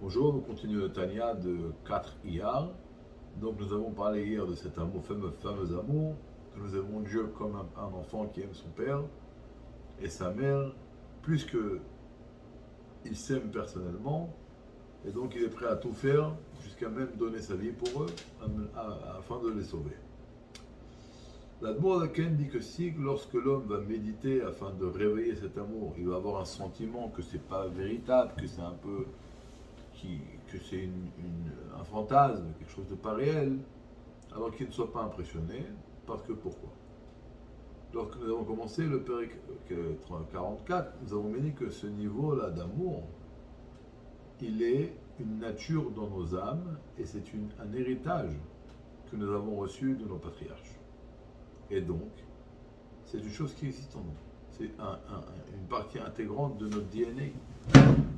Bonjour, nous continuons le Tanya de 4 Iyar. Donc nous avons parlé hier de cet amour, fameux amour, que nous aimons Dieu comme un enfant qui aime son père et sa mère, plus que il s'aime personnellement, et donc il est prêt à tout faire, jusqu'à même donner sa vie pour eux, afin de les sauver. L'Admour Zaken dit que si, lorsque l'homme va méditer afin de réveiller cet amour, il va avoir un sentiment que c'est pas véritable, que c'est un peu que c'est un fantasme, quelque chose de pas réel, alors qu'il ne soit pas impressionné, parce que pourquoi? Lorsque nous avons commencé le Pérec 44, nous avons dit que ce niveau-là d'amour, il est une nature dans nos âmes, et c'est un héritage que nous avons reçu de nos patriarches. Et donc, c'est une chose qui existe en nous. C'est une partie intégrante de notre DNA.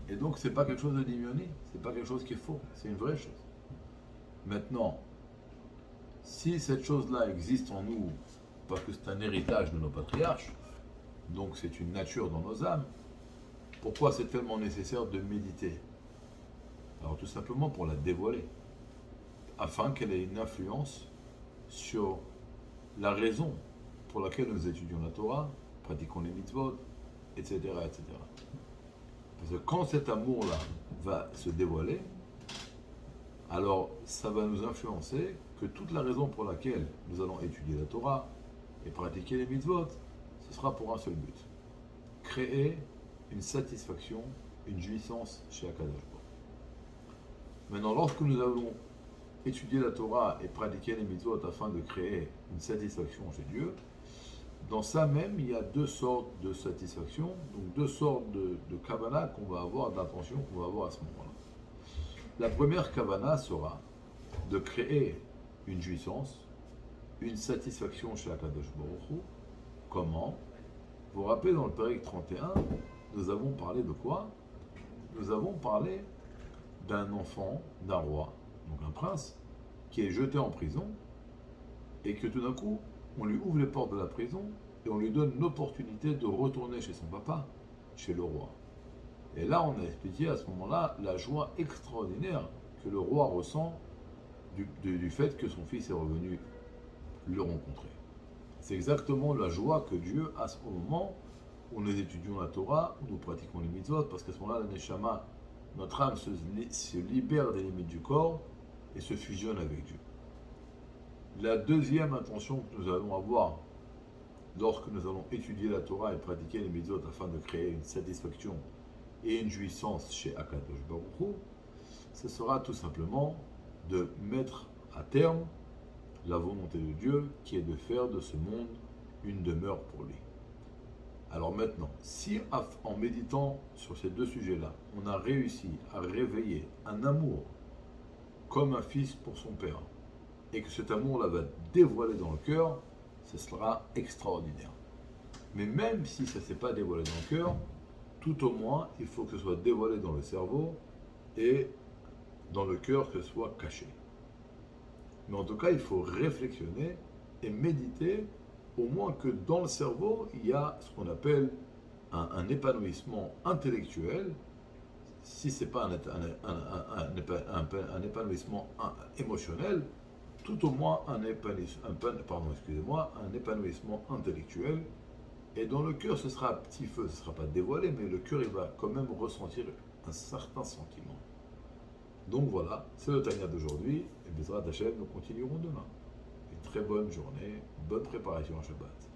Et donc, c'est pas quelque chose de diminué, c'est pas quelque chose qui est faux, c'est une vraie chose. Maintenant, si cette chose-là existe en nous, parce que c'est un héritage de nos patriarches, donc c'est une nature dans nos âmes, pourquoi c'est tellement nécessaire de méditer? Alors tout simplement pour la dévoiler, afin qu'elle ait une influence sur la raison pour laquelle nous étudions la Torah, pratiquons les mitzvot, etc., etc. Parce que quand cet amour-là va se dévoiler, alors ça va nous influencer que toute la raison pour laquelle nous allons étudier la Torah et pratiquer les mitzvot, ce sera pour un seul but. Créer une satisfaction, une jouissance chez Akadosh Baruch Hu. Maintenant, lorsque nous allons étudier la Torah et pratiquer les mitzvot afin de créer une satisfaction chez Dieu, dans ça même, il y a deux sortes de satisfaction, donc deux sortes de kavana qu'on va avoir, d'intention qu'on va avoir à ce moment-là. La première kavana sera de créer une jouissance, une satisfaction chez Akadosh Baruch Hu. Comment? Vous vous rappelez, dans le Pérec 31, nous avons parlé de quoi? Nous avons parlé d'un enfant, d'un roi, donc un prince, qui est jeté en prison, et que tout d'un coup, on lui ouvre les portes de la prison, et on lui donne l'opportunité de retourner chez son papa, chez le roi. Et là, on a expliqué à ce moment-là la joie extraordinaire que le roi ressent du fait que son fils est revenu le rencontrer. C'est exactement la joie que Dieu a au moment où nous étudions la Torah, où nous pratiquons les mitzvot, parce qu'à ce moment-là, la Neshama, notre âme se libère des limites du corps et se fusionne avec Dieu. La deuxième intention que nous allons avoir lorsque nous allons étudier la Torah et pratiquer les mitzvot afin de créer une satisfaction et une jouissance chez Akadosh Baruch Hu, ce sera tout simplement de mettre à terme la volonté de Dieu qui est de faire de ce monde une demeure pour lui. Alors maintenant, si en méditant sur ces deux sujets-là, on a réussi à réveiller un amour comme un fils pour son père, et que cet amour-là va dévoiler dans le cœur, ce sera extraordinaire. Mais même si ça ne s'est pas dévoilé dans le cœur, tout au moins, il faut que ce soit dévoilé dans le cerveau et dans le cœur que ce soit caché. Mais en tout cas, il faut réflexionner et méditer, au moins que dans le cerveau, il y a ce qu'on appelle un épanouissement intellectuel, si ce n'est pas un épanouissement émotionnel, tout au moins un épanouissement intellectuel. Et dans le cœur, ce sera un petit feu, ce ne sera pas dévoilé, mais le cœur, il va quand même ressentir un certain sentiment. Donc voilà, c'est le Tanya d'aujourd'hui, et Bezrat Hashem, nous continuerons demain. Une très bonne journée, bonne préparation à Shabbat.